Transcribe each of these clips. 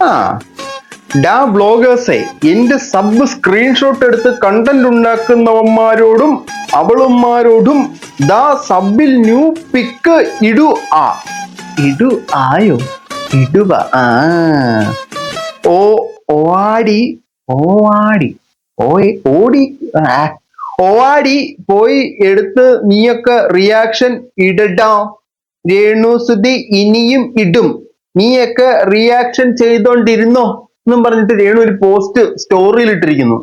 ആ ഡാ ബ്ലോഗേഴ്സെ, എന്റെ സബ് സ്ക്രീൻഷോട്ട് എടുത്ത് കണ്ടന്റ് ഉണ്ടാക്കുന്നവന്മാരോടും അവളുമാരോടും ദാ സബിൽ ന്യൂ പിക്ക് ഇടു ആയോ ഇടുക ഓടി പോയി എടുത്ത് നീയൊക്കെ റിയാക്ഷൻ ഇടടാ. രേണുസുതി ഇനിയും ഇടും, നീയൊക്കെ റിയാക്ഷൻ ചെയ്തോണ്ടിരുന്നോ എന്നും പറഞ്ഞിട്ട് രേണു ഒരു പോസ്റ്റ് സ്റ്റോറിയിൽ ഇട്ടിരിക്കുന്നു.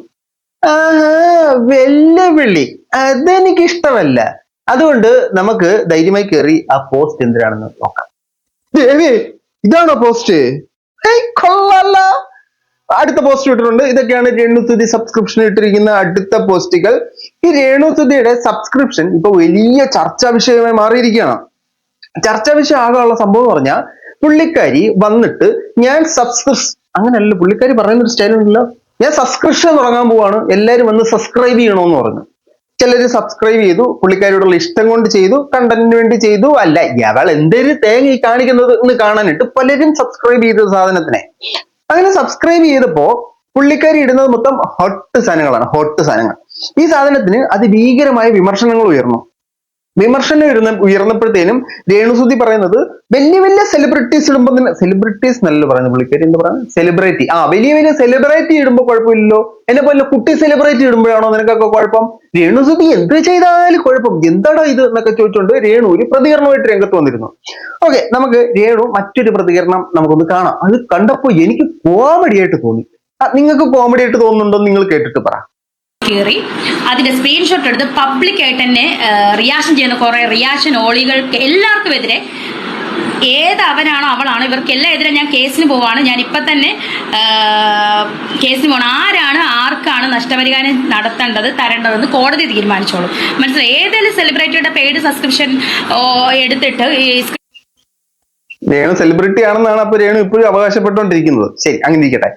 വെല്ലുവിളി അതെനിക്ക് ഇഷ്ടമല്ല. അതുകൊണ്ട് നമുക്ക് ധൈര്യമായി കയറി ആ പോസ്റ്റ് എന്തിനാണെന്ന് നോക്കാം. ഇതാണോ പോസ്റ്റ്? കൊള്ളാല. അടുത്ത പോസ്റ്റ് ഇട്ടിട്ടുണ്ട്. ഇതൊക്കെയാണ് രേണുസുതി സബ്സ്ക്രിപ്ഷൻ ഇട്ടിരിക്കുന്ന അടുത്ത പോസ്റ്റുകൾ. ഈ രേണുസുതിയുടെ സബ്സ്ക്രിപ്ഷൻ ഇപ്പൊ വലിയ ചർച്ചാ വിഷയമായി മാറിയിരിക്കുകയാണ്. ചർച്ചാ വിഷയം ആകാനുള്ള സംഭവം പറഞ്ഞാൽ, പുള്ളിക്കാരി വന്നിട്ട് ഞാൻ അങ്ങനെയല്ല, പുള്ളിക്കാരി പറയുന്ന ഒരു സ്റ്റൈൽ ഉണ്ടല്ലോ, ഞാൻ സബ്സ്ക്രിപ്ഷൻ തുടങ്ങാൻ പോവാണ്, എല്ലാവരും വന്ന് സബ്സ്ക്രൈബ് ചെയ്യണമെന്ന് പറഞ്ഞു. ചിലര് സബ്സ്ക്രൈബ് ചെയ്തു, പുള്ളിക്കാരിയോടുള്ള ഇഷ്ടം കൊണ്ട് ചെയ്തു, കണ്ടന്റിന് വേണ്ടി ചെയ്തു, അല്ല ഇയാൾ എന്തൊരു തേങ്ങ ഈ കാണിക്കുന്നത് എന്ന് കാണാനിട്ട് പലരും സബ്സ്ക്രൈബ് ചെയ്ത സാധനത്തിനെ. അങ്ങനെ സബ്സ്ക്രൈബ് ചെയ്തപ്പോ പുള്ളിക്കാരി ഇടുന്നത് മൊത്തം ഹോട്ട് സാധനങ്ങൾ. ഈ സാധനത്തിന് അതിഭീകരമായ വിമർശനങ്ങൾ ഉയർന്നപ്പോഴത്തേനും രേണുസുതി പറയുന്നത് വലിയ വലിയ സെലിബ്രിറ്റീസ് ഇടുമ്പോ തന്നെ, സെലിബ്രിറ്റീസ് നല്ല പറയുന്നത്, പുള്ളിക്കാരി എന്താ പറയുന്നത്, സെലിബ്രിറ്റി. വലിയ സെലിബ്രിറ്റി ഇടുമ്പോ കുഴപ്പമില്ലല്ലോ, എന്നെ പോലെ കുട്ടി സെലിബ്രിറ്റി ഇടുമ്പോഴാണോ നിനക്കൊക്കെ കുഴപ്പം? രേണുസുതി എന്ത് ചെയ്താലും കുഴപ്പം, എന്താടാ ഇത് എന്നൊക്കെ ചോദിച്ചുകൊണ്ട് രേണു ഒരു പ്രതികരണമായിട്ട് രംഗത്ത് വന്നിരുന്നു. ഓക്കെ, നമുക്ക് രേണു മറ്റൊരു പ്രതികരണം നമുക്കൊന്ന് കാണാം. അത് കണ്ടപ്പോ എനിക്ക് കോമഡി ആയിട്ട് തോന്നി. നിങ്ങൾക്ക് കോമഡി ആയിട്ട് തോന്നുന്നുണ്ടോ നിങ്ങൾ കേട്ടിട്ട് പറ. കയറി അതിന്റെ സ്ക്രീൻഷോട്ട് എടുത്ത് പബ്ലിക്കായിട്ട് തന്നെ റിയാക്ഷൻ ചെയ്യുന്ന കുറെ റിയാക്ഷൻ ഓളികൾക്ക് എല്ലാവർക്കും എതിരെ, ഏത് അവനാണോ അവളാണോ ഇവർക്കെല്ലാം എതിരെ ഞാൻ കേസിന് പോവാണ്, ഞാൻ ഇപ്പം തന്നെ കേസിന് പോകണം, ആർക്കാണ് നഷ്ടപരിഹാരം തരേണ്ടതെന്ന് കോടതി തീരുമാനിച്ചോളും. മനസ്സിലായി? ഏതെങ്കിലും സെലിബ്രിറ്റിയുടെ പെയ്ഡ് സബ്സ്ക്രിപ്ഷൻ എടുത്തിട്ട് രേണു സെലിബ്രിറ്റി ആണെന്നാണ് അപ്പൊ രേണു ഇപ്പോഴും അവകാശപ്പെട്ടുകൊണ്ടിരിക്കുന്നത്. ശരി, അങ്ങനെ ഇരിക്കട്ടെ.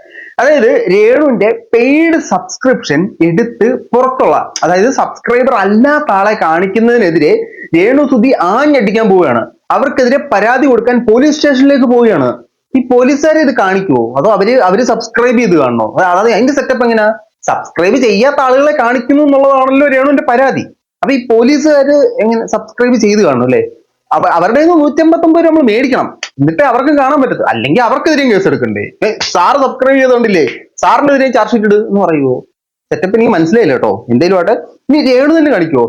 അതായത് രേണുവിന്റെ പെയ്ഡ് സബ്സ്ക്രിപ്ഷൻ എടുത്ത് പുറത്തുള്ള, അതായത് സബ്സ്ക്രൈബർ അല്ലാത്ത ആളെ കാണിക്കുന്നതിനെതിരെ രേണുസുതി ആഞ്ഞടിക്കാൻ പോവുകയാണ്. അവർക്കെതിരെ പരാതി കൊടുക്കാൻ പോലീസ് സ്റ്റേഷനിലേക്ക് പോവുകയാണ്. ഈ പോലീസുകാരെ ഇത് കാണിക്കുവോ, അതോ അവര് സബ്സ്ക്രൈബ് ചെയ്ത് കാണണോ? അതായത് അതിന്റെ സെറ്റപ്പ് എങ്ങനെയാ? സബ്സ്ക്രൈബ് ചെയ്യാത്ത ആളുകളെ കാണിക്കുന്നു എന്നുള്ളതാണല്ലോ രേണുവിന്റെ പരാതി. അപ്പൊ ഈ പോലീസുകാര് എങ്ങനെ സബ്സ്ക്രൈബ് ചെയ്ത് കാണും അല്ലെ? അവരുടെ 159 നമ്മൾ മേടിക്കണം, എന്നിട്ട് അവർക്ക് കാണാൻ പറ്റത്തും. അല്ലെങ്കിൽ അവർക്കെതിരെയും കേസ് എടുക്കണ്ടേ? സാറ് സബ്സ്ക്രൈബ് ചെയ്തോണ്ടില്ലേ, സാറിനെതിരെയും ചാർജ് ഷീറ്റ് ഇട് എന്ന് പറയുമോ? സെറ്റപ്പ് എനിക്ക് മനസ്സിലായില്ല കേട്ടോ. എന്തേലും ആട്ടെ, ഇനി രേണു തന്നെ കാണിക്കുവോ?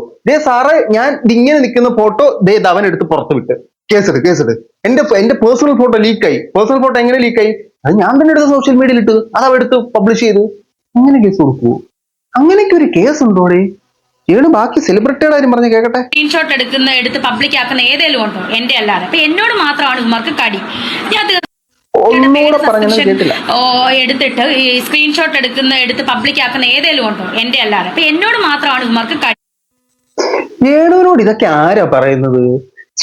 സാറേ ഞാൻ ഇങ്ങനെ നിൽക്കുന്ന ഫോട്ടോ അവൻ എടുത്ത് പുറത്ത് വിട്ട് കേസെട്, എന്റെ പേഴ്സണൽ ഫോട്ടോ ലീക്കായി. പേഴ്സണൽ ഫോട്ടോ എങ്ങനെ ലീക്കായി? അത് ഞാൻ തന്നെ എടുത്ത് സോഷ്യൽ മീഡിയയിൽ ഇട്ട്, അത് അവടുത്ത് പബ്ലിഷ് ചെയ്ത്, അങ്ങനെ കേസ് കൊടുക്കുവോ? അങ്ങനെയൊക്കെ ഒരു കേസ് ഉണ്ടോടെ? ഏണ് ബാക്കി സെലിബ്രിറ്റിയുടെ കാര്യം പറഞ്ഞ് കേൾക്കട്ടെ. സ്ക്രീൻഷോട്ട് എടുത്ത് പബ്ലിക് ആക്കുന്ന ഏതെങ്കിലും ഉണ്ടോ? എന്റെ അല്ലാതെ. അപ്പൊ എന്നോട് മാത്രമാണ് ഇവർക്ക് കടി. ഞാൻ എടുത്തിട്ട് ഈ സ്ക്രീൻഷോട്ട് എടുത്ത് പബ്ലിക് ആക്കുന്ന ഏതെങ്കിലും ഉണ്ടോ? എന്റെ അല്ലാതെ. അപ്പൊ എന്നോട് മാത്രമാണ് ഇവർക്ക് കടി. ഏണുവിനോട് ഇതൊക്കെ ആരാ പറയുന്നത്?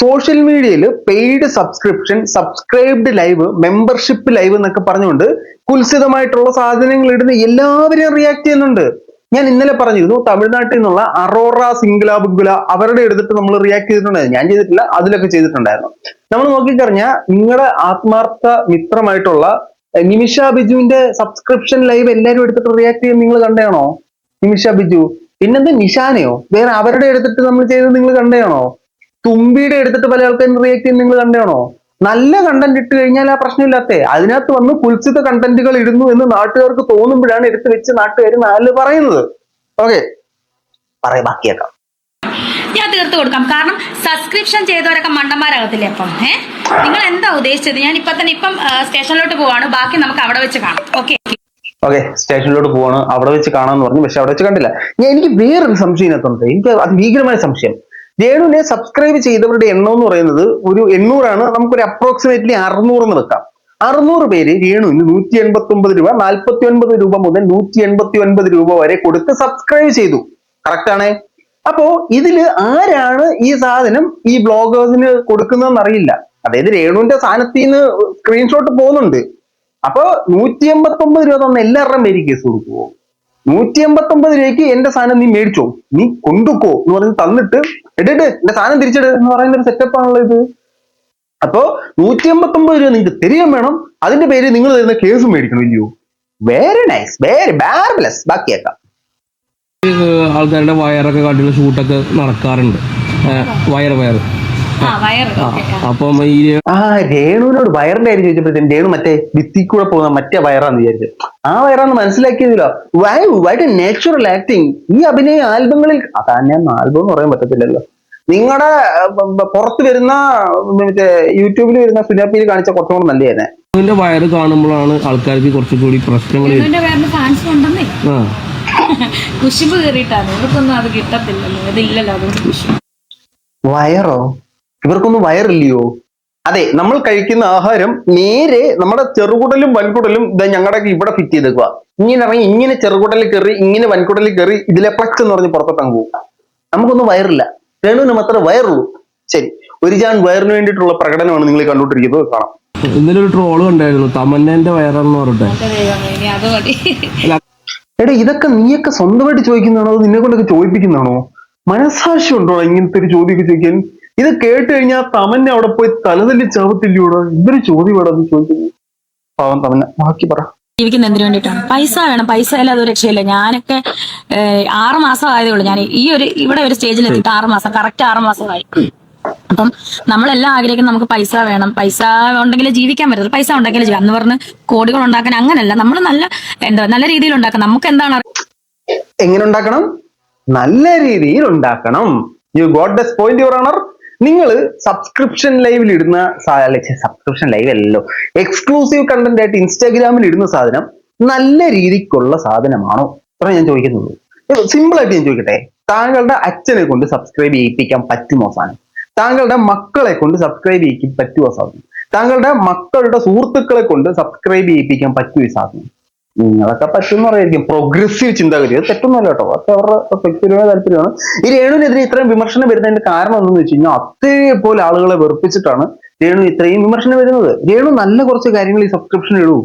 സോഷ്യൽ മീഡിയയിൽ paid subscription, subscribed live, membership live എന്നൊക്കെ പറഞ്ഞുകൊണ്ട് കുൽസിതമായിട്ടുള്ള സാധനങ്ങൾ ഇടുന്ന എല്ലാവരും റിയാക്ട് ചെയ്യുന്നുണ്ട്. ഞാൻ ഇന്നലെ പറഞ്ഞിരുന്നു, തമിഴ്നാട്ടിൽ നിന്നുള്ള അറോറ സിംഗുല അവരുടെ എടുത്തിട്ട് നമ്മൾ റിയാക്ട് ചെയ്തിട്ടുണ്ടായിരുന്നു. ഞാൻ ചെയ്തിട്ടില്ല, അതിലൊക്കെ ചെയ്തിട്ടുണ്ടായിരുന്നു. നമ്മൾ നോക്കിക്കറിഞ്ഞാൽ നിങ്ങളുടെ ആത്മാർത്ഥ മിത്രമായിട്ടുള്ള നിമിഷ ബിജുവിന്റെ സബ്സ്ക്രിപ്ഷൻ ലൈവ് എല്ലാവരും എടുത്തിട്ട് റിയാക്ട് ചെയ്യുന്നത് നിങ്ങൾ കണ്ടയാണോ? നിമിഷ ബിജു, പിന്നെന്ത് നിഷാനയോ വേറെ അവരുടെ എടുത്തിട്ട് നമ്മൾ ചെയ്തത് നിങ്ങൾ കണ്ടയാണോ? തുമ്പിയുടെ എടുത്തിട്ട് പല ആൾക്കാരും റിയാക്ട് ചെയ്യുന്നത് നിങ്ങൾ കണ്ടയാണോ? നല്ല കണ്ടന്റ് ഇട്ട് കഴിഞ്ഞാൽ ആ പ്രശ്നമില്ലാത്തേ. അതിനകത്ത് വന്ന് കുൽസിത കണ്ടന്റുകൾ ഇടുന്നു എന്ന് നാട്ടുകാർക്ക് തോന്നുമ്പോഴാണ് എടുത്ത് വെച്ച് നാട്ടുകാർ നാല് പറയുന്നത്. ഓക്കെ, ബാക്കിയേക്കാം. ഞാൻ തീർത്തു കൊടുക്കാം. കാരണം സബ്സ്ക്രിപ്ഷൻ ചെയ്തവരൊക്കെ മണ്ടന്മാരാകത്തില്ലേ? അപ്പം നിങ്ങൾ എന്താ ഉദ്ദേശിച്ചത്? ഞാൻ ഇപ്പം സ്റ്റേഷനിലോട്ട് പോവാണ്, ബാക്കി നമുക്ക് അവിടെ വെച്ച് കാണാം. ഓക്കെ, സ്റ്റേഷനിലോട്ട് പോവാണ്, അവിടെ വെച്ച് കാണാന്ന് പറഞ്ഞു. പക്ഷെ അവിടെ വെച്ച് കണ്ടില്ല. എനിക്ക് വേറൊരു സംശയം ഇതിനകത്തുണ്ട്. എനിക്ക് അതിഭീകരമായ സംശയം. രേണുവിനെ സബ്സ്ക്രൈബ് ചെയ്തവരുടെ എണ്ണം എന്ന് പറയുന്നത് ഒരു 800 ആണ്. നമുക്കൊരു അപ്രോക്സിമേറ്റ്ലി 600 എന്ന് വെക്കാം. 600 പേര് രേണുവിന് 189 രൂപ, 49 രൂപ മുതൽ 189 രൂപ വരെ കൊടുത്ത് സബ്സ്ക്രൈബ് ചെയ്തു. കറക്റ്റ് ആണേ? അപ്പോ ഇതില് ആരാണ് ഈ സാധനം ഈ ബ്ലോഗേഴ്സിന് കൊടുക്കുന്നതെന്ന് അറിയില്ല. അതായത് രേണുവിന്റെ സാധനത്തിൽ നിന്ന് സ്ക്രീൻഷോട്ട് പോകുന്നുണ്ട്. അപ്പൊ 189 രൂപ തന്ന എല്ലാവരുടെയും പേര് കേസ് കൊടുക്കുവോ? 189 രൂപയ്ക്ക് എന്റെ സാധനം നീ മേടിച്ചോ, നീ കൊണ്ടുക്കോ എന്ന് പറഞ്ഞ് തന്നിട്ട് എന്റെ സാധനം തിരിച്ചിട് എന്ന് പറയുന്ന ഒരു സെറ്റപ്പ് ആണല്ലോ ഇത്. അപ്പോ 159 രൂപ നിങ്ങൾക്ക് തരികയും വേണം, അതിന്റെ പേര് നിങ്ങൾ തരുന്ന കേസും മേടിക്കണം, ഇല്ലയോ? Very nice, very marvellous. ബാക്കിയേക്കാം. ആൾക്കാരുടെ വയറൊക്കെ കാട്ടിയുള്ള ഷൂട്ടൊക്കെ നടക്കാറുണ്ട്. വയറ് അപ്പം ഈ രേണുവിനോട് വയറിന്റെ കാര്യം ചോദിച്ചപ്പോഴത്തേക്കും രേണു മറ്റേ ഭിത്തി കൂടെ പോകുന്ന മറ്റേ വയറാന്ന് വിചാരിച്ചു. ആ വയറാന്ന് മനസ്സിലാക്കിയതില്ല. White natural acting. ഈ അഭിനയ ആൽബങ്ങളിൽ തന്നെ ആൽബം എന്ന് പറയാൻ പറ്റത്തില്ലല്ലോ. നിങ്ങളുടെ പുറത്ത് വരുന്ന മറ്റേ യൂട്യൂബിൽ വരുന്ന സുജാപ്പിയിൽ കാണിച്ച കുറച്ചും കൂടെ നല്ലതന്നെ. ഇതിന്റെ വയറ് കാണുമ്പോഴാണ് ആൾക്കാർക്ക് കുറച്ചുകൂടി പ്രശ്നങ്ങൾ. കുശുമ്പ് കയറിയിട്ടാണ് ഇവർക്കൊന്നും അത് കിട്ടത്തില്ലല്ലോ, ഇതില്ലല്ലോ, അതുകൊണ്ട് കുശുമ്പ്. വയറോ? ഇവർക്കൊന്നും വയറില്ലയോ? അതെ, നമ്മൾ കഴിക്കുന്ന ആഹാരം നേരെ നമ്മുടെ ചെറുകുടലും വൻകുടലും ഞങ്ങളുടെ ഇവിടെ ഫിറ്റ് ചെയ്തേക്കുക. ഇങ്ങനെ ഇറങ്ങി ഇങ്ങനെ ചെറുകുടലിൽ കയറി ഇങ്ങനെ വൻകുടലിൽ കയറി ഇതിലെ പ്ലക്സ് എന്ന് പറഞ്ഞ് പുറത്തോട്ടങ്ങ് പോകും. നമുക്കൊന്നും വയറില്ല. രേണുവിന് മാത്രമേ വയറുള്ളൂ. ശരി, ഒരു ജാൻ വയറിന് വേണ്ടിയിട്ടുള്ള പ്രകടനമാണ് നിങ്ങൾ കണ്ടുകൊണ്ടിരിക്കുന്നത്. കാണാം. ഇന്നലെ ഒരു ട്രോള് കണ്ടായിരുന്നു, തമന്നന്റെ വയറെന്ന് പറഞ്ഞിട്ട്. എടാ, ഇതൊക്കെ നീയൊക്കെ സ്വന്തമായിട്ട് ചോദിക്കുന്നതാണോ അത് നിന്നെ കൊണ്ടൊക്കെ ചോദിപ്പിക്കുന്നതാണോ? മനസാക്ഷി ഉണ്ടോ ഇങ്ങനത്തെ ഒരു ചോദ്യമൊക്കെ ചോദിക്കാൻ? ഇത് കേട്ട് കഴിഞ്ഞാൽ തമന്നെ അവിടെ പോയി തലതല്ലി ചാവത്തില്ലൂടെ? ഇതൊരു ചോദ്യം വേണം ചോദിക്കുന്നത്. പാവം തമന്ന, ബാക്കി പറ. ജീവിക്കുന്ന എന്തിനു വേണ്ടിയിട്ടാണ്? പൈസ വേണം. പൈസ ഇല്ലാതെ ഒരു രക്ഷയില്ല. ഞാനൊക്കെ 6 മാസം ആയതേ ഉള്ളൂ. ഞാൻ ഇവിടെ ഒരു സ്റ്റേജിൽ എത്തിയിട്ട് 6 മാസം, കറക്റ്റ് 6 മാസമായി. അപ്പം നമ്മളെല്ലാം ആഗ്രഹിക്കുന്നത് നമുക്ക് പൈസ വേണം, പൈസ ഉണ്ടെങ്കിലേ ജീവിക്കാൻ പറ്റത്തുള്ളൂ, പൈസ ഉണ്ടെങ്കിലേ ജീവിക്കാം എന്ന് പറഞ്ഞ് കോടികൾ ഉണ്ടാക്കാൻ അങ്ങനല്ല. നമ്മൾ നല്ല രീതിയിൽ ഉണ്ടാക്കാം. നമുക്ക് എന്താണ് എങ്ങനെ ഉണ്ടാക്കണം? നല്ല രീതിയിൽ ഉണ്ടാക്കണം. You got the point your honour. നിങ്ങൾ സബ്സ്ക്രിപ്ഷൻ ലൈവിൽ ഇടുന്ന സബ്സ്ക്രിപ്ഷൻ ലൈവ് അല്ലല്ലോ, എക്സ്ക്ലൂസീവ് കണ്ടന്റ് ആയിട്ട് ഇൻസ്റ്റാഗ്രാമിൽ ഇടുന്ന സാധനം നല്ല രീതിക്കുള്ള സാധനമാണോ? അത്ര ഞാൻ ചോദിക്കുന്നത്. സിമ്പിൾ ആയിട്ട് ഞാൻ ചോദിക്കട്ടെ, താങ്കളുടെ അച്ഛനെ കൊണ്ട് സബ്സ്ക്രൈബ് ചെയ്യിപ്പിക്കാൻ പറ്റുമോ സാധനം? താങ്കളുടെ മക്കളെ കൊണ്ട് സബ്സ്ക്രൈബ് ചെയ്യിക്കാൻ പറ്റുമോ സാധനം? താങ്കളുടെ മക്കളുടെ സുഹൃത്തുക്കളെ കൊണ്ട് സബ്സ്ക്രൈബ് ചെയ്യിപ്പിക്കാൻ പറ്റുമോ ഈ സാധനം? നിങ്ങളൊക്കെ പറ്റുമെന്ന് പറയായിരിക്കും. പ്രോഗ്രസീവ് ചിന്താഗതി, അത് തെറ്റൊന്നുമല്ല കേട്ടോ, അതൊക്കെ അവരുടെ വ്യക്തിപരമായ താല്പര്യമാണ്. ഈ രേണുവിനെതിരെ ഇത്രയും വിമർശനം വരുന്നതിന്റെ കാരണം എന്താണെന്ന് വെച്ച് കഴിഞ്ഞാൽ അതേപോലെ ആളുകളെ വെറുപ്പിച്ചിട്ടാണ് രേണു ഇത്രയും വിമർശനം വരുന്നത്. രേണു നല്ല കുറച്ച് കാര്യങ്ങൾ ഈ സബ്സ്ക്രിപ്ഷൻ ഇടൂ.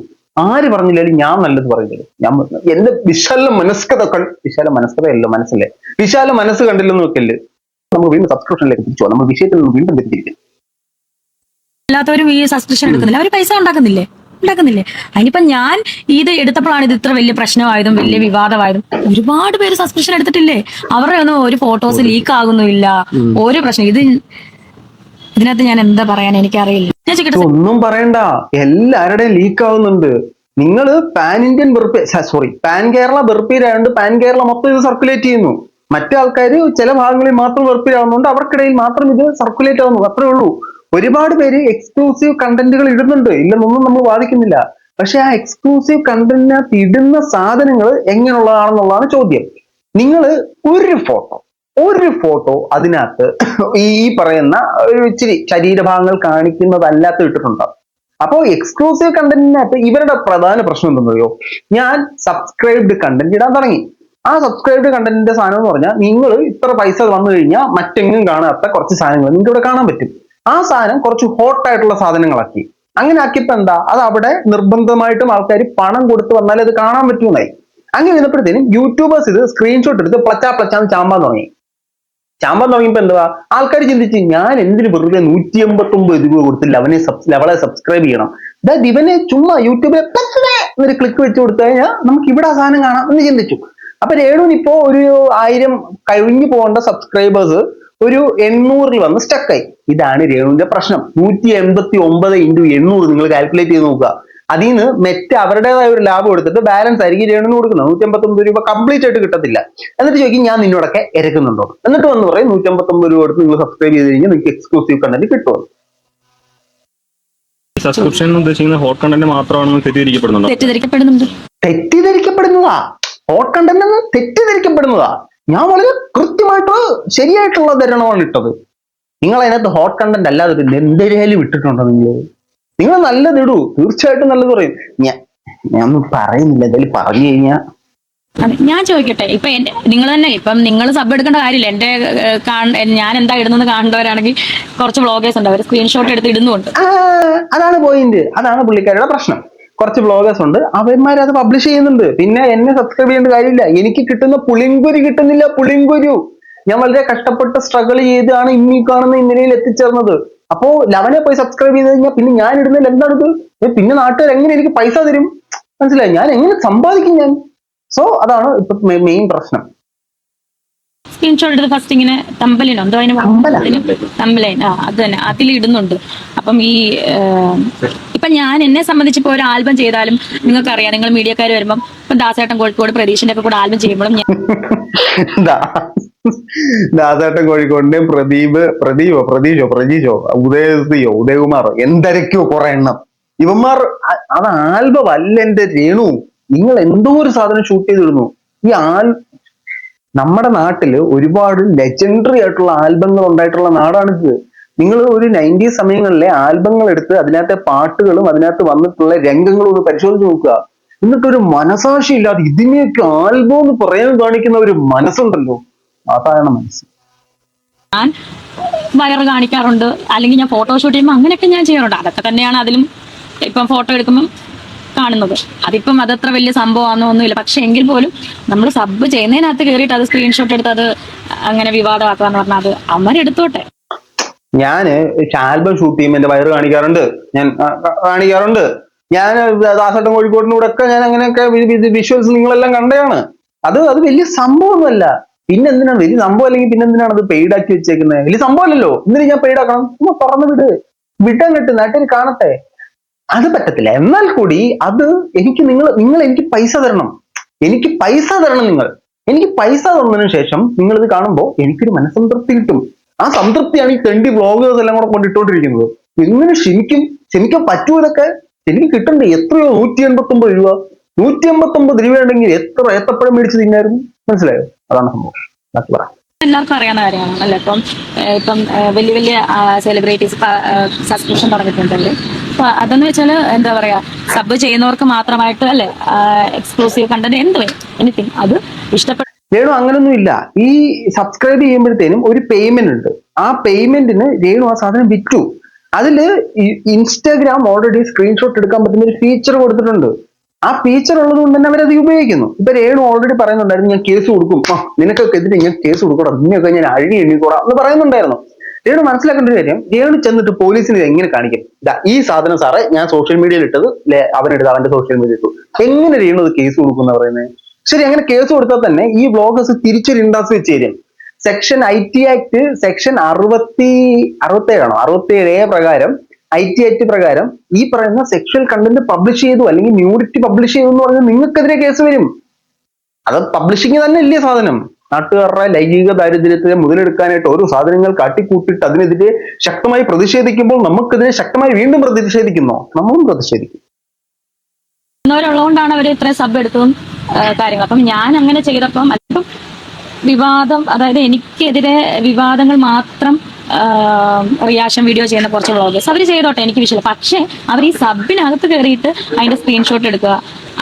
ആര് പറഞ്ഞില്ലാലും ഞാൻ നല്ലത് പറയുന്നത്. ഞാൻ എന്റെ വിശാല മനസ്കതയല്ലോ, മനസ്സല്ലേ, വിശാല മനസ്സ് കണ്ടില്ലെന്ന് വെക്കല്. നമുക്ക് വീണ്ടും സബ്സ്ക്രിപ്ഷനിലേക്ക് തിരിച്ചു പോകാം. നമ്മൾ വിഷയത്തിൽ നിന്ന് വീണ്ടും തെറ്റിയിരിക്കും. എല്ലാത്തവരും ഈ സബ്സ്ക്രിപ്ഷൻ എടുക്കുന്നില്ല, അവർ പൈസ ഉണ്ടാക്കുന്നില്ലേ? അതിനിപ്പം ഞാൻ ഇത് എടുത്തപ്പോഴാണ് ഇത് ഇത്ര വലിയ പ്രശ്നമായതും വലിയ വിവാദമായതും. ഒരുപാട് പേര് സബ്സ്ക്രിപ്ഷൻ എടുത്തിട്ടില്ലേ? അവരുടെ ഒന്നും ഒരു ഫോട്ടോസ് ലീക്ക് ആകുന്നില്ല, ഒരു പ്രശ്നം. ഇതിനകത്ത് ഞാൻ എന്താ പറയാൻ, എനിക്കറിയില്ല. ഒന്നും പറയണ്ട, എല്ലാവരുടെയും ലീക്ക് ആവുന്നുണ്ട്. നിങ്ങൾ പാൻ ഇന്ത്യൻ പാൻ കേരള വെറുപ്പീരായതുകൊണ്ട് പാൻ കേരള മൊത്തം ഇത് സർക്കുലേറ്റ് ചെയ്യുന്നു. മറ്റു ആൾക്കാർ ചില ഭാഗങ്ങളിൽ മാത്രം വെറുപ്പീരാവുന്നുണ്ട്, അവർക്കിടയിൽ മാത്രം ഇത് സർക്കുലേറ്റ് ആവുന്നു, അത്രേ ഉള്ളൂ. ഒരുപാട് പേര് എക്സ്ക്ലൂസീവ് കണ്ടന്റുകൾ ഇടുന്നുണ്ട്, ഇല്ലെന്നൊന്നും നമ്മൾ വാദിക്കുന്നില്ല. പക്ഷെ ആ എക്സ്ക്ലൂസീവ് കണ്ടന്റിനകത്ത് ഇടുന്ന സാധനങ്ങൾ എങ്ങനെയുള്ളതാണെന്നുള്ളതാണ് ചോദ്യം. നിങ്ങൾ ഒരു ഫോട്ടോ അതിനകത്ത് ഈ പറയുന്ന ഒരു ഇച്ചിരി ശരീരഭാഗങ്ങൾ കാണിക്കുന്നതല്ലാത്ത ഇട്ടിട്ടുണ്ടാവും. അപ്പോൾ എക്സ്ക്ലൂസീവ് കണ്ടന്റിനകത്ത് ഇവരുടെ പ്രധാന പ്രശ്നം എന്താണെന്നറിയോ? ഞാൻ സബ്സ്ക്രൈബ്ഡ് കണ്ടന്റ് ഇടാൻ തുടങ്ങി. ആ സബ്സ്ക്രൈബ്ഡ് കണ്ടന്റിന്റെ സാധനം എന്ന് പറഞ്ഞാൽ നിങ്ങൾ ഇത്ര പൈസ വന്നു കഴിഞ്ഞാൽ മറ്റെങ്ങും കാണാത്ത കുറച്ച് സാധനങ്ങൾ നിങ്ങൾക്ക് ഇവിടെ കാണാൻ പറ്റും. ആ സാധനം കുറച്ച് ഹോട്ടായിട്ടുള്ള സാധനങ്ങളാക്കി. അങ്ങനെ ആക്കിയപ്പോ എന്താ, അത് അവിടെ നിർബന്ധമായിട്ടും ആൾക്കാർ പണം കൊടുത്ത് വന്നാലേ അത് കാണാൻ പറ്റുമെന്നായി. അങ്ങനെ വന്നപ്പോഴത്തേനും യൂട്യൂബേഴ്സ് ഇത് സ്ക്രീൻഷോട്ട് എടുത്ത് പ്ലച്ചാന്ന് ചാമ്പാൻ തുടങ്ങിയപ്പോ എന്തുവാ, ആൾക്കാർ ചിന്തിച്ച് ഞാൻ എന്തിന് വെറുതെ 189 രൂപ കൊടുത്ത് ലവളെ സബ്സ്ക്രൈബ് ചെയ്യണം, അതായത് ഇവനെ ചുമ്മാ യൂട്യൂബിൽ ഒരു ക്ലിക്ക് വെച്ച് കൊടുത്തു കഴിഞ്ഞാൽ നമുക്ക് ഇവിടെ ആ സാധനം കാണാം എന്ന് ചിന്തിച്ചു. അപ്പൊ രേണുവിന് ഇപ്പോ ഒരു 1000 കഴിഞ്ഞു പോകേണ്ട സബ്സ്ക്രൈബേഴ്സ് ഒരു 800 വന്ന് സ്റ്റക്കായി. ഇതാണ് രേണുവിന്റെ പ്രശ്നം. 189 × 800 നിങ്ങൾ കാൽക്കുലേറ്റ് ചെയ്ത് നോക്കുക. അതിൽ നിന്ന് മെറ്റ് അവരുടേതായ ഒരു ലാഭം എടുത്തിട്ട് ബാലൻസ് ആയിരിക്കും രേണുവിന് കൊടുക്കുന്നത്. 189 രൂപ കംപ്ലീറ്റ് ആയിട്ട് കിട്ടത്തില്ല. എന്നിട്ട് ചോദിക്കും ഞാൻ നിന്നോടൊക്കെ ഇരക്കുന്നുണ്ടോ, എന്നിട്ട് വന്ന് പറയും 189 രൂപ എടുത്ത് നിങ്ങൾ സബ്സ്ക്രൈബ് ചെയ്ത് കഴിഞ്ഞാൽ നിങ്ങൾക്ക് എക്സ്ക്ലൂസീവ് കണ്ടന്റ് കിട്ടുമോ? സബ്സ്ക്രിപ്ഷൻ ഉദ്ദേശിക്കുന്ന ഹോട്ട് കണ്ടന്റ് മാത്രമാണെന്ന് തെറ്റിദ്ധരിക്കപ്പെടുന്നതാ. ഹോട്ട് കണ്ടന്റ് എന്ന് തെറ്റിദ്ധരിക്കപ്പെടുന്നതാ. ഞാൻ വളരെ കൃത്യമായിട്ട് ശരിയായിട്ടുള്ള ധരണമാണ് ഇട്ടത്. നിങ്ങൾ അതിനകത്ത് ഹോട്ട് കണ്ടന്റ് അല്ലാതെ പിന്നെ എന്തെങ്കിലും ഇട്ടിട്ടുണ്ടോ? നിങ്ങൾ നല്ലത് ഇടൂ, തീർച്ചയായിട്ടും നല്ലത് പറയും. ഞാനൊന്നും പറയുന്നില്ല, എന്തായാലും പറഞ്ഞു കഴിഞ്ഞാൽ. ഞാൻ ചോദിക്കട്ടെ, ഇപ്പൊ നിങ്ങൾ തന്നെ നിങ്ങൾ സബ് എടുക്കേണ്ട കാര്യമില്ല. ഞാൻ എന്താ ഇടുന്നത് കാണേണ്ടവരാണെങ്കിൽ കുറച്ച് വ്ളോഗേഴ്സ് ഉണ്ട്, അവർ സ്ക്രീൻഷോട്ട് എടുത്ത് ഇടുന്നുണ്ട്. അതാണ് പോയിന്റ്, അതാണ് പുള്ളിക്കാരുടെ പ്രശ്നം. കുറച്ച് വ്ളോഗേഴ്സ് ഉണ്ട്, അവന്മാരത് പബ്ലിഷ് ചെയ്യുന്നുണ്ട്. പിന്നെ എന്നെ സബ്സ്ക്രൈബ് ചെയ്യേണ്ട കാര്യമില്ല. എനിക്ക് കിട്ടുന്ന പുളിങ്കുരു കിട്ടുന്നില്ല. പുളിങ്കുരു ഞാൻ വളരെ കഷ്ടപ്പെട്ട് സ്ട്രഗിൾ ചെയ്താണ് ഇന്നീ കാണുന്ന ഇന്നലെയിൽ എത്തിച്ചേർന്നത്. അപ്പോ ലവനെ പോയി സബ്സ്ക്രൈബ് ചെയ്ത് കഴിഞ്ഞാൽ പിന്നെ ഞാൻ ഇടുന്നതിൽ എന്താണിത്? പിന്നെ നാട്ടുകാർ എങ്ങനെ എനിക്ക് പൈസ തരും? മനസ്സിലായി? ഞാൻ എങ്ങനെ സമ്പാദിക്കും ഞാൻ? സോ അതാണ് ഇപ്പൊ മെയിൻ പ്രശ്നം. സ്ക്രീൻഷോട്ട് എടുത്ത് ഫസ്റ്റ് ഇങ്ങനെ തമ്പലിനോ എന്തോ അതിന് തമ്പലൈൻ, അത് തന്നെ അതിൽ ഇടുന്നുണ്ട്. അപ്പം ഈ ഇപ്പൊ ഞാൻ എന്നെ സംബന്ധിച്ച് ഇപ്പൊ ഒരു ആൽബം ചെയ്താലും നിങ്ങൾക്കറിയാം, നിങ്ങൾ മീഡിയക്കാർ വരുമ്പം ഇപ്പൊ ദാസേട്ടൻ കോഴിക്കോട് പ്രതീഷിന്റെ ഒക്കെ കൂടെ ആൽബം ചെയ്യുമ്പോഴും ഞാൻ ദാസേട്ടൻ കോഴിക്കോടിന്റെയും പ്രതീഷോ ഉദയകുമാറോ എന്തൊക്കെയോ കുറെ എണ്ണം ഇവന്മാർ അത് ആൽബം അല്ല എന്റെ രേണു. നിങ്ങൾ എന്തോ ഒരു സാധനം ഷൂട്ട് ചെയ്തിടുന്നു. ഈ നമ്മുടെ നാട്ടില് ഒരുപാട് ലെജൻഡറി ആയിട്ടുള്ള ആൽബങ്ങൾ ഉണ്ടായിട്ടുള്ള നാടാണിത്. നിങ്ങൾ ഒരു 90s സമയങ്ങളിലെ ആൽബങ്ങൾ എടുത്ത് അതിനകത്തെ പാട്ടുകളും അതിനകത്ത് വന്നിട്ടുള്ള രംഗങ്ങളും ഒന്ന് പരിശോധിച്ച് നോക്കുക. എന്നിട്ടൊരു മനസാക്ഷി ഇല്ലാതെ ഇതിനെയൊക്കെ ആൽബം എന്ന് പറയാൻ കാണിക്കുന്ന ഒരു മനസ്സുണ്ടല്ലോ, അതാണ് മനസ്സ്. ഞാൻ വയറ് കാണിക്കാറുണ്ട്, അല്ലെങ്കിൽ ഞാൻ ഫോട്ടോഷൂട്ട് ചെയ്യുമ്പോൾ അങ്ങനെയൊക്കെ ഞാൻ ചെയ്യാറുണ്ട്. അതൊക്കെ തന്നെയാണ് അതിലും ഇപ്പം ഫോട്ടോ എടുക്കുമ്പോൾ കാണുന്നത്. അതിപ്പം അതത്ര വലിയ സംഭവമാണെന്നോ ഒന്നുമില്ല. പക്ഷെ എങ്കിൽ പോലും നമ്മൾ സബ് ചെയ്യുന്നതിനകത്ത് കയറിയിട്ട് അത് സ്ക്രീൻഷോട്ട് എടുത്ത് അത് അങ്ങനെ വിവാദമാക്കാന്ന് പറഞ്ഞാൽ അത് അവരെടുത്തോട്ടെ. ഞാന് ആൽബം ഷൂട്ട് ചെയ്യുമ്പോൾ എന്റെ വയറ് കാണിക്കാറുണ്ട്, ഞാൻ കാണിക്കാറുണ്ട്. ഞാൻ ദാസേട്ടൻ കോഴിക്കോടിന്റെ കൂടെ ഒക്കെ ഞാൻ അങ്ങനെയൊക്കെ വിഷ്വൽസ് നിങ്ങളെല്ലാം കണ്ടതാണ്. അത് വലിയ സംഭവമൊന്നുമല്ല. പിന്നെ എന്തിനാണ് വലിയ സംഭവം? അല്ലെങ്കിൽ പിന്നെ എന്തിനാണ് അത് പെയ്ഡ് ആക്കി വെച്ചേക്കുന്നത്? വലിയ സംഭവമല്ലല്ലോ. എന്തിനാ ഞാൻ പെയ്ഡ് ആക്കണം? തുറന്നു വിടാൻ കിട്ടും, നാട്ടിൽ കാണട്ടെ. അത് പറ്റത്തില്ല. എന്നാൽ കൂടി അത് എനിക്ക് നിങ്ങൾ എനിക്ക് പൈസ തരണം. എനിക്ക് പൈസ തരണം. എനിക്ക് പൈസ തന്നതിന് ശേഷം നിങ്ങൾ ഇത് കാണുമ്പോൾ എനിക്കൊരു മനസ്സംതൃപ്തി കിട്ടും. ആ സംതൃപ്തിയാണ് ഈ 20 വ്ളോഗേഴ്സ് എല്ലാം കൂടെ കൊണ്ടിട്ടുകൊണ്ടിരിക്കുന്നത്. എങ്ങനെ ക്ഷമിക്കാൻ പറ്റുമോ? ഇതൊക്കെ എനിക്ക് കിട്ടണ്ടേ? എത്രയോ 189 രൂപ. 189 രൂപ ഉണ്ടെങ്കിൽ എത്ര ഏത്തപ്പഴം മേടിച്ച് തിന്നായിരുന്നു. മനസ്സിലായോ? അതാണ് സംഭവം. ബാക്കി പറ. എല്ലാവർക്കും അറിയാവുന്ന കാര്യമാണ് അല്ലേ? ഇപ്പം വലിയ വലിയ സെലിബ്രിറ്റീസ് സബ്സ്ക്രിപ്ഷൻ പറഞ്ഞിട്ടുണ്ടല്ലേ. അപ്പൊ അതെന്ന് വെച്ചാൽ എന്താ പറയാ, സബ് ചെയ്യുന്നവർക്ക് മാത്രമായിട്ട് അല്ലെ എക്സ്ക്ലൂസീവ് കണ്ടന്റ് എന്ത് എനിത്തിങ് അത് ഇഷ്ടപ്പെട്ടു. രേണു അങ്ങനൊന്നും ഇല്ല. ഈ സബ്സ്ക്രൈബ് ചെയ്യുമ്പോഴത്തേനും ഒരു പേയ്മെന്റ് ഉണ്ട്. ആ പേയ്മെന്റിന് രേണു ആ സാധനം വിറ്റു. അതില് ഇൻസ്റ്റാഗ്രാം ഓൾറെഡി സ്ക്രീൻഷോട്ട് എടുക്കാൻ പറ്റുന്ന ഒരു ഫീച്ചർ കൊടുത്തിട്ടുണ്ട്. ആ ഫീച്ചർ ഉള്ളത് കൊണ്ട് തന്നെ അവരത് ഉപയോഗിക്കുന്നു. ഇപ്പൊ രേണു ഓൾറെഡി പറയുന്നുണ്ടായിരുന്നു, ഞാൻ കേസ് കൊടുക്കും, നിനക്കൊക്കെ എതിരെ ഞാൻ കേസ് കൊടുക്കണം, നിന്നെയൊക്കെ ഞാൻ അഴി എണ്ണിക്കൂടാം എന്ന് പറയുന്നുണ്ടായിരുന്നു. രേണു മനസ്സിലാക്കേണ്ട ഒരു കാര്യം, രേണു ചെന്നിട്ട് പോലീസിന് എങ്ങനെ കാണിക്കും? ഈ സാധനം സാറേ ഞാൻ സോഷ്യൽ മീഡിയയിൽ ഇട്ടത്, അവനെടുത്ത് അവന്റെ സോഷ്യൽ മീഡിയ ഇട്ടു. എങ്ങനെ രേണു അത് കേസ് കൊടുക്കുന്ന പറയുന്നത്? ശരി, അങ്ങനെ കേസ് കൊടുത്താൽ തന്നെ ഈ വ്ളോഗേഴ്സ് തിരിച്ചൊരു ഇൻഡാസ് വെച്ച് തരും. സെക്ഷൻ IT ആക്ട് സെക്ഷൻ 67 പ്രകാരം IT ആക്ട് പ്രകാരം ഈ പറയുന്ന സെക്ഷൽ കണ്ടന്റ് പബ്ലിഷ് ചെയ്തു അല്ലെങ്കിൽ ന്യൂഡിറ്റി പബ്ലിഷ് ചെയ്തു എന്ന് പറഞ്ഞാൽ നിങ്ങൾക്കെതിരെ കേസ് വരും. അത് പബ്ലിഷിങ് തന്നെ ഇല്ലേ സാധനം? നാട്ടുകാരുടെ ലൈംഗിക ദാരിദ്ര്യത്തെ മുതലെടുക്കാനായിട്ട് ഓരോ സാധനങ്ങൾ കാട്ടിക്കൂട്ടിട്ട് അതിനെതിരെ ശക്തമായി പ്രതിഷേധിക്കുമ്പോൾ നമുക്കെതിരെ ശക്തമായി വീണ്ടും പ്രതിഷേധിക്കുന്നോ? നമ്മളും പ്രതിഷേധിക്കും. ഉള്ളതുകൊണ്ടാണ് അവർ ഇത്ര സബ് എടുത്തതും കാര്യങ്ങൾ. അപ്പം ഞാൻ അങ്ങനെ ചെയ്തപ്പം അല്പം വിവാദം, അതായത് എനിക്കെതിരെ വിവാദങ്ങൾ മാത്രം റിയാക്ഷൻ വീഡിയോ ചെയ്യുന്ന കുറച്ച് വ്ളോഗേഴ്സ് അവർ ചെയ്തോട്ടെ, എനിക്ക് വിഷയം. പക്ഷേ അവർ ഈ സബിനകത്ത് കയറിയിട്ട് അതിന്റെ സ്ക്രീൻഷോട്ട് എടുക്കുക,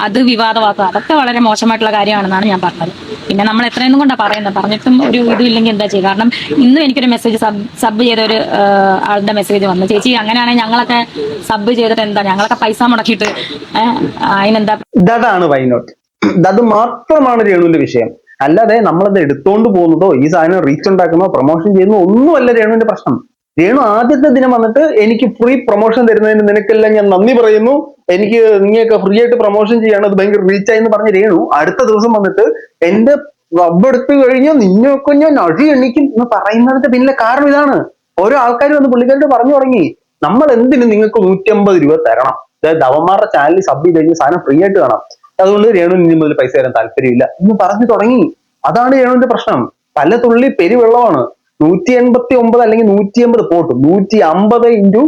അത് വിവാദമാക്കുക, അതൊക്കെ വളരെ മോശമായിട്ടുള്ള കാര്യമാണെന്നാണ് ഞാൻ പറഞ്ഞത്. പിന്നെ നമ്മൾ എത്രയൊന്നും കൊണ്ടാണ് പറയുന്നത്, പറഞ്ഞിട്ടും ഒരു ഇതും ഇല്ലെങ്കിൽ എന്താ ചെയ്യുക? കാരണം ഇന്നും എനിക്കൊരു മെസ്സേജ് സബ് ചെയ്ത ഒരു ആളുടെ മെസ്സേജ് വന്നു, ചേച്ചി അങ്ങനെയാണെങ്കിൽ ഞങ്ങളൊക്കെ സബ് ചെയ്തിട്ട് എന്താ, ഞങ്ങളൊക്കെ പൈസ മുടക്കിയിട്ട് അതിനെന്താ? ഇതാണ് വൈനോട്ട്. അത് മാത്രമാണ് രേണുവിന്റെ വിഷയം. അല്ലാതെ നമ്മളത് എടുത്തോണ്ട് പോകുന്നതോ ഈ സാധനം റീച്ച് ഉണ്ടാക്കുന്നതോ പ്രൊമോഷൻ ചെയ്യുന്നതോ ഒന്നുമല്ല രേണുവിന്റെ പ്രശ്നം. രേണു ആദ്യത്തെ ദിനം വന്നിട്ട് എനിക്ക് ഫ്രീ പ്രൊമോഷൻ തരുന്നതിന് നിനക്കെല്ലാം ഞാൻ നന്ദി പറയുന്നു, എനിക്ക് നീയൊക്കെ ഫ്രീ ആയിട്ട് പ്രൊമോഷൻ ചെയ്യാണ്, അത് ഭയങ്കര റീച്ചായി എന്ന് പറഞ്ഞ രേണു അടുത്ത ദിവസം വന്നിട്ട് എന്റെ റബ്ബ് എടുത്തു കഴിഞ്ഞാൽ നിന്നെയൊക്കെ ഞാൻ അഴി എണ്ണിക്കും എന്ന് പറയുന്നതിന്റെ പിന്നിലെ കാരണം ഇതാണ്. ഓരോ ആൾക്കാരും വന്ന് പുള്ളിക്കാരോട് പറഞ്ഞു തുടങ്ങി, നമ്മൾ എന്തിന് നിങ്ങൾക്ക് 150 രൂപ തരണം, അതായത് അവന്മാരുടെ ചാനലിൽ സബ് ചെയ്ത് കഴിഞ്ഞാൽ സാധനം ഫ്രീ ആയിട്ട് കാണാം, അതുകൊണ്ട് രേണു ഇനി മുതൽ പൈസ തരാൻ താല്പര്യമില്ല എന്ന് പറഞ്ഞു തുടങ്ങി. അതാണ് രേണുവിന്റെ പ്രശ്നം. പല തുള്ളി പെരുവെള്ളമാണ്. 189 അല്ലെങ്കിൽ 180 പോട്ട് 150 ഇൻറ്റു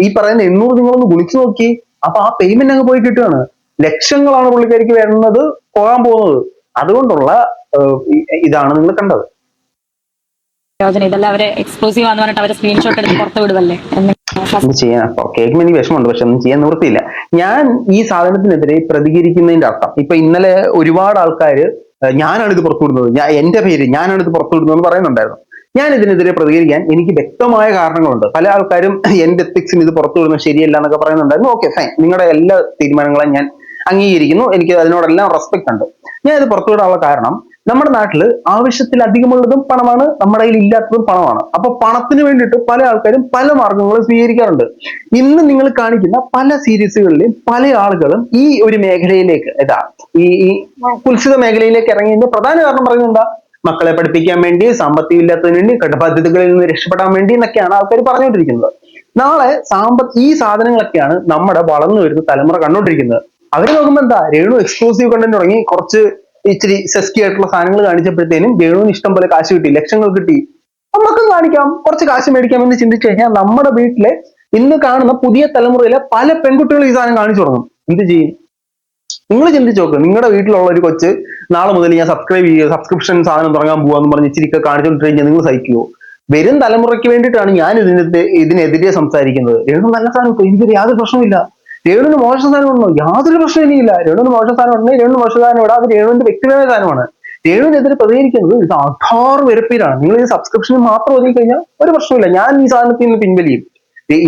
ഈ പറയുന്ന 800 നിങ്ങളൊന്ന് ഗുണിച്ചു നോക്കി. അപ്പൊ ആ പേയ്മെന്റ് അങ്ങ് പോയി കിട്ടുകയാണ്. ലക്ഷങ്ങളാണ് പുള്ളിക്കാരിക്ക് വരുന്നത്, പോകാൻ പോകുന്നത്. അതുകൊണ്ടുള്ള ഇതാണ് നിങ്ങൾ കണ്ടത്. ഇതെല്ലാം അവരെ എക്സ്ക്ലൂസീവ് ആണെന്ന് പറഞ്ഞിട്ട് അവരെ സ്ക്രീൻഷോട്ട് എടുത്ത് പുറത്ത് വിടുവല്ലേ ചെയ്യാൻ. കേൾക്കുമ്പോൾ എനിക്ക് വിഷമമുണ്ട്, പക്ഷെ ഒന്നും ചെയ്യാൻ നിവൃത്തിയില്ല. ഞാൻ ഈ സാധനത്തിനെതിരെ പ്രതികരിക്കുന്നതിന്റെ അർത്ഥം, ഇപ്പൊ ഇന്നലെ ഒരുപാട് ആൾക്കാർ ഞാനാണ് ഇത് പുറത്തുവിടുന്നത്, എന്റെ പേര് ഞാനാണ് ഇത് പുറത്തുവിടുന്നത് എന്ന് പറയുന്നുണ്ടായിരുന്നു. ഞാൻ ഇതിനെതിരെ പ്രതികരിക്കാൻ എനിക്ക് വ്യക്തമായ കാരണങ്ങളുണ്ട്. പല ആൾക്കാരും എന്റെ എത്തിക്സിന് ഇത് പുറത്തുവിടുന്നത് ശരിയല്ല എന്നൊക്കെ പറയുന്നുണ്ടായിരുന്നു. ഓക്കെ ഫൈൻ, നിങ്ങളുടെ എല്ലാ തീരുമാനങ്ങളും ഞാൻ അംഗീകരിക്കുന്നു, എനിക്ക് അതിനോടെല്ലാം റെസ്പെക്ട് ഉണ്ട്. ഞാൻ ഇത് പുറത്തുവിടാനുള്ള കാരണം, നമ്മുടെ നാട്ടില് ആവശ്യത്തിലധികമുള്ളതും പണമാണ്, നമ്മുടെ കയ്യിൽ ഇല്ലാത്തതും പണമാണ്. അപ്പൊ പണത്തിന് വേണ്ടിയിട്ട് പല ആൾക്കാരും പല മാർഗങ്ങളും സ്വീകരിക്കാറുണ്ട്. ഇന്ന് നിങ്ങൾ കാണിക്കുന്ന പല സീരീസുകളിലും പല ആളുകളും ഈ ഒരു മേഖലയിലേക്ക് ഈ കുൽസിത മേഖലയിലേക്ക് ഇറങ്ങിയതിന്റെ പ്രധാന കാരണം പറയുന്നത് എന്താ? മക്കളെ പഠിപ്പിക്കാൻ വേണ്ടി, സാമ്പത്തികം ഇല്ലാത്തതിന് വേണ്ടി, കടബാധ്യതകളിൽ നിന്ന് രക്ഷപ്പെടാൻ വേണ്ടി എന്നൊക്കെയാണ് ആൾക്കാർ പറഞ്ഞുകൊണ്ടിരിക്കുന്നത്. നാളെ ഈ സാധനങ്ങളൊക്കെയാണ് നമ്മുടെ വളർന്നു വരുന്ന തലമുറ കണ്ടുകൊണ്ടിരിക്കുന്നത്. അവര് നോക്കുമ്പോ എന്താ, രേണു എക്സ്ക്ലൂസീവ് കണ്ടന്റ് തുടങ്ങി കുറച്ച് ഇച്ചിരി സെസ്കി ആയിട്ടുള്ള സാധനങ്ങൾ കാണിച്ചപ്പോഴത്തേനും രേണുവിന് ഇഷ്ടം പോലെ കാശ് കിട്ടി, ലക്ഷങ്ങൾ കിട്ടി, നമുക്കും കാണിക്കാം, കുറച്ച് കാശ് മേടിക്കാം എന്ന് ചിന്തിച്ചു കഴിഞ്ഞാൽ നമ്മുടെ വീട്ടിലെ ഇന്ന് കാണുന്ന പുതിയ തലമുറയിലെ പല പെൺകുട്ടികളും ഈ സാധനം കാണിച്ചു തുടങ്ങും. എന്ത് ചെയ്യും? നിങ്ങൾ ചിന്തിച്ചു നോക്ക്. നിങ്ങളുടെ വീട്ടിലുള്ള ഒരു കൊച്ച് നാളെ മുതൽ ഞാൻ സബ്സ്ക്രിപ്ഷൻ സാധനം തുടങ്ങാൻ പോവാന്ന് പറഞ്ഞ് ഇച്ചിരിക്കെ കാണിച്ചുകൊണ്ടിരിക്കുക നിങ്ങൾ സഹിക്കുമോ? വരും തലമുറയ്ക്ക് വേണ്ടിയിട്ടാണ് ഞാൻ ഇതിനെതിരെ സംസാരിക്കുന്നത്. രേണു നല്ല സാധനം കിട്ടും, എനിക്കൊരു യാതൊരു പ്രശ്നമില്ല. രേണുവിന് മോശം സാധനം ഉണ്ടോ? യാതൊരു പ്രശ്നം എനിക്കില്ല. രേണുവിന് മോശം സാധനം ഉണ്ടെങ്കിൽ രേണു മോശം സാധനം ഇടാം, അത് രേണുവിന്റെ വ്യക്തിപരമായ സാധനമാണ്. രേണുവിനെതിരെ പ്രതികരിക്കുന്നത് ഇത് അധാർ വെറുപ്പീരാണ്. നിങ്ങൾ ഈ സബ്സ്ക്രിപ്ഷന് മാത്രം ഒതുങ്ങി കഴിഞ്ഞാൽ ഒരു പ്രശ്നമില്ല, ഞാൻ ഈ സാധനത്തിൽ നിന്ന് പിൻവലിയും.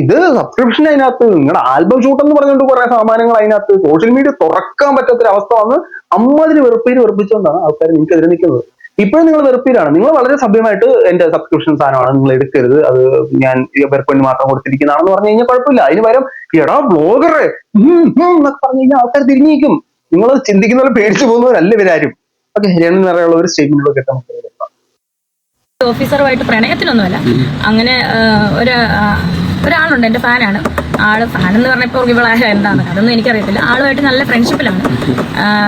ഇത് സബ്സ്ക്രിപ്ഷൻ അതിനകത്ത് നിങ്ങളുടെ ആൽബം ഷൂട്ട് എന്ന് പറഞ്ഞുകൊണ്ട് കുറെ സാമാനങ്ങൾ അതിനകത്ത് സോഷ്യൽ മീഡിയ തുറക്കാൻ പറ്റാത്തൊരു അവസ്ഥ വന്ന് അമ്മാതിരി വെറുപ്പിച്ചുകൊണ്ടാണ് ആൾക്കാർ നിങ്ങൾക്കെതിരെ നിൽക്കുന്നത്. ഇപ്പോഴും നിങ്ങൾ വെറുപ്പിലാണ്. നിങ്ങൾ വളരെ സഭ്യമായിട്ട് എന്റെ സബ്സ്ക്രിപ്ഷൻ സാധനമാണ്, നിങ്ങൾ എടുക്കരുത്, അത് ഞാൻ ഇവർക്ക് വേണ്ടി മാത്രം കൊടുത്തിരിക്കുന്നതാണെന്ന് പറഞ്ഞു കഴിഞ്ഞാൽ കുഴപ്പമില്ല. അതിന് പകരം എടാ ബ്ലോഗറെ എന്നൊക്കെ പറഞ്ഞു കഴിഞ്ഞാൽ ആൾക്കാർ തിരിഞ്ഞിരിക്കും. നിങ്ങൾ ചിന്തിക്കുന്ന പോലെ പേടിച്ചു പോകുന്നവരല്ല ഇവരാരും. ഓക്കെ, രണ്ടു നിറയുള്ള ഒരു സ്റ്റേറ്റ്മെന്റ് കേട്ടാൽ ഓഫീസറുമായിട്ട് പ്രണയത്തിലൊന്നുമല്ല. അങ്ങനെ ഒരാളുണ്ട്, എൻ്റെ ഫാനാണ്. ആള് ഫാൻ എന്ന് പറഞ്ഞപ്പോൾ ഇവളായ എന്താണ് അതൊന്നും എനിക്കറിയത്തില്ല. ആളുമായിട്ട് നല്ല ഫ്രണ്ട്ഷിപ്പിലാണ്,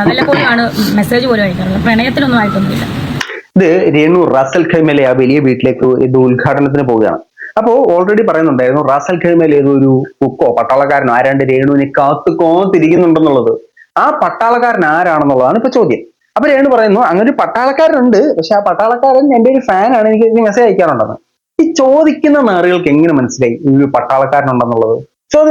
വല്ലപ്പോഴും ആണ് മെസ്സേജ് പോലും അയക്കാറുള്ളത്. പ്രണയത്തിലൊന്നും ആയിട്ടൊന്നുമില്ല. ഇത് രേണു റാസൽ ഖൈമയിലെ ആ വലിയ വീട്ടിലേക്ക് ഇത് ഉദ്ഘാടനത്തിന് പോവുകയാണ്. അപ്പോ ഓൾറെഡി പറയുന്നുണ്ടായിരുന്നു റാസൽ ഖൈമയിൽ ഏതൊരു കുക്കോ പട്ടാളക്കാരനോ ആരാണ്ട് രേണുവിനെ കാത്തുകോത്തിരിക്കുന്നുണ്ടെന്നുള്ളത്. ആ പട്ടാളക്കാരൻ ആരാണെന്നുള്ളതാണ് ഇപ്പൊ ചോദ്യം. അപ്പൊ രേണു പറയുന്നു അങ്ങനെ ഒരു പട്ടാളക്കാരനുണ്ട്, പക്ഷെ ആ പട്ടാളക്കാരൻ എന്റെ ഒരു ഫാനാണ്, എനിക്ക് മെസ്സേജ് അയക്കാറുണ്ടെന്ന്. ഈ ചോദിക്കുന്ന നാറുകൾക്ക് എങ്ങനെ മനസ്സിലായി ഈ പട്ടാളക്കാരനുണ്ടെന്നുള്ളത്?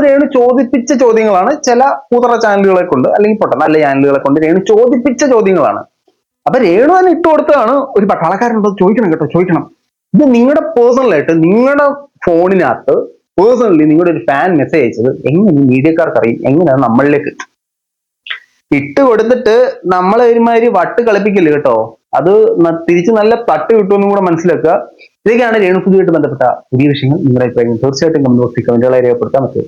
രേണു ചോദിപ്പിച്ച ചോദ്യങ്ങളാണ്. ചില കൂതറ ചാനലുകളെ കൊണ്ട് അല്ലെങ്കിൽ നല്ല ചാനലുകളെ കൊണ്ട് രേണു ചോദിപ്പിച്ച ചോദ്യങ്ങളാണ്. അപ്പൊ രേണു തന്നെ ഇട്ട് കൊടുത്തതാണ് ഒരു പട്ടാളക്കാരുണ്ടോ ചോദിക്കണം കേട്ടോ, ചോദിക്കണം. ഇത് നിങ്ങളുടെ പേഴ്സണലായിട്ട് നിങ്ങളുടെ ഫോണിനകത്ത് പേഴ്സണലി നിങ്ങളുടെ ഒരു ഫാൻ മെസ്സേജ് അയച്ചത് എങ്ങനെ മീഡിയക്കാർക്ക് അറിയും? എങ്ങനെയാണ് നമ്മളിലേക്ക് ഇട്ട് കൊടുത്തിട്ട് നമ്മളെ ഒരുമാതിരി വട്ട് കളിപ്പിക്കില്ല കേട്ടോ. അത് തിരിച്ച് നല്ല തട്ട് കിട്ടുമെന്നും കൂടെ മനസ്സിലാക്കുക. ഇതൊക്കെയാണ് രേണു സുധിയുമായിട്ട് ബന്ധപ്പെട്ട പുതിയ വിഷയങ്ങൾ. നിങ്ങളുടെ അഭിപ്രായം തീർച്ചയായിട്ടും കമന്റ് ബോക്സിൽ കമന്റുകളായി രേഖപ്പെടുത്താൻ പറ്റും.